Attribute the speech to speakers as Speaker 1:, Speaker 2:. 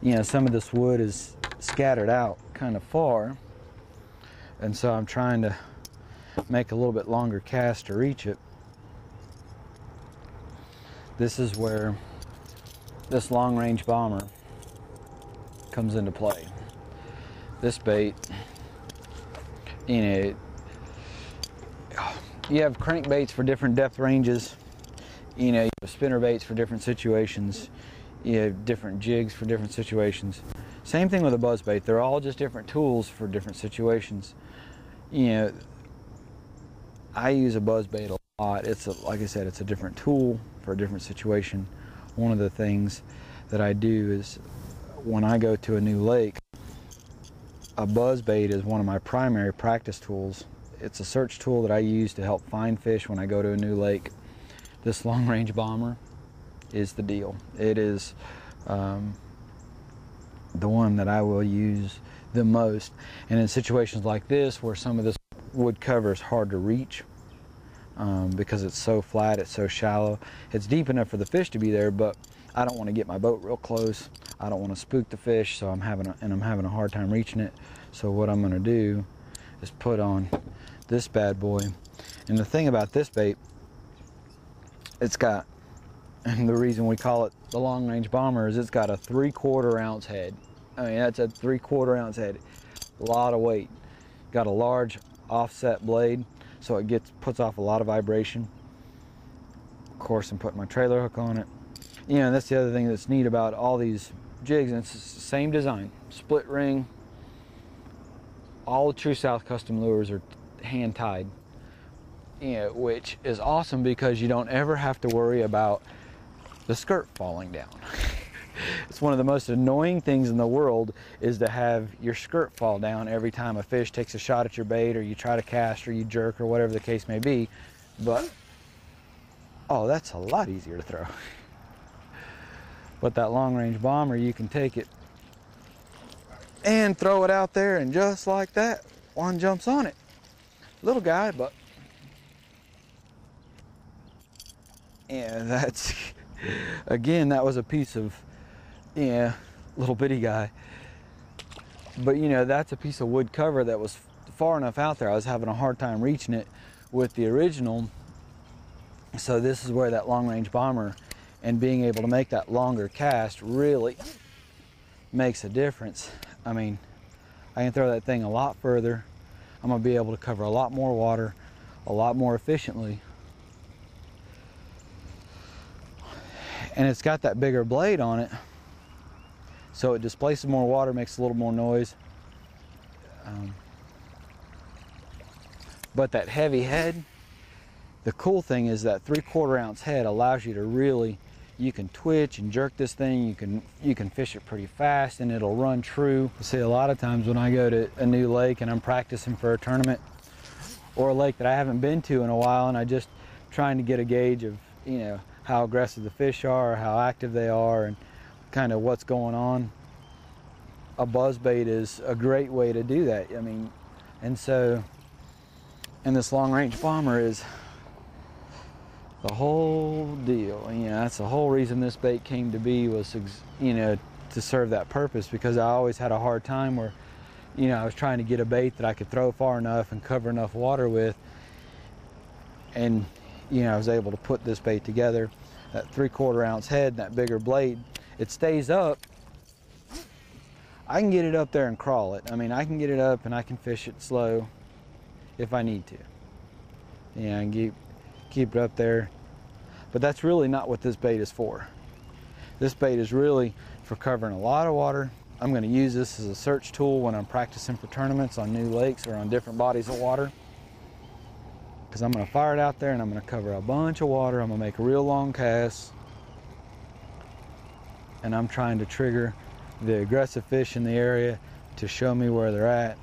Speaker 1: you know, some of this wood is scattered out kind of far, and so I'm trying to make a little bit longer cast to reach it. This is where this long-range bomber comes into play. This bait, you know, you have crankbaits for different depth ranges, you know, you have spinner baits for different situations, you have different jigs for different situations. Same thing with a buzz bait. They're all just different tools for different situations. You know, I use a buzz bait a lot. It's like I said, it's a different tool for a different situation. One of the things that I do is when I go to a new lake, a buzz bait is one of my primary practice tools. It's a search tool that I use to help find fish when I go to a new lake. This long-range bomber is the deal. It is the one that I will use the most. And in situations like this, where some of this wood cover is hard to reach because it's so flat, it's so shallow. It's deep enough for the fish to be there, but I don't want to get my boat real close. I don't want to spook the fish, so I'm having a hard time reaching it. So what I'm going to do is put on this bad boy. And the thing about this bait, it's got, and the reason we call it the long-range bomber is it's got a 3/4 ounce head. I mean, that's a 3/4 ounce head. A lot of weight. Got a large offset blade, so it puts off a lot of vibration. Of course, I'm putting my trailer hook on it. You know, that's the other thing that's neat about all these jigs, and it's the same design. Split ring. All the True South custom lures are hand tied. You know, which is awesome because you don't ever have to worry about the skirt falling down. It's one of the most annoying things in the world is to have your skirt fall down every time a fish takes a shot at your bait, or you try to cast, or you jerk, or whatever the case may be. But, oh, that's a lot easier to throw. But that long-range bomber, you can take it and throw it out there, and just like that, one jumps on it. Little guy, but yeah, that's, again, that was a piece of, yeah, little bitty guy. But you know, that's a piece of wood cover that was far enough out there. I was having a hard time reaching it with the original. So this is where that long-range bomber and being able to make that longer cast really makes a difference. I mean, I can throw that thing a lot further. I'm gonna be able to cover a lot more water, a lot more efficiently. And it's got that bigger blade on it, so it displaces more water, makes a little more noise. But that heavy head, the cool thing is that 3/4 ounce head allows you to really, you can twitch and jerk this thing, you can fish it pretty fast, and it'll run true. See, a lot of times when I go to a new lake and I'm practicing for a tournament, or a lake that I haven't been to in a while, and I just trying to get a gauge of, you know, how aggressive the fish are, or how active they are, and kind of what's going on. A buzz bait is a great way to do that. I mean, and so, and this long-range bomber is the whole deal. You know, that's the whole reason this bait came to be, was, you know, to serve that purpose, because I always had a hard time where, you know, I was trying to get a bait that I could throw far enough and cover enough water with, and you know, I was able to put this bait together. That 3/4 ounce head, that bigger blade, it stays up. I can get it up there and crawl it. I mean, I can get it up and I can fish it slow if I need to. Yeah, and keep it up there. But that's really not what this bait is for. This bait is really for covering a lot of water. I'm going to use this as a search tool when I'm practicing for tournaments on new lakes or on different bodies of water. Because I'm going to fire it out there and I'm going to cover a bunch of water. I'm going to make a real long cast. And I'm trying to trigger the aggressive fish in the area to show me where they're at.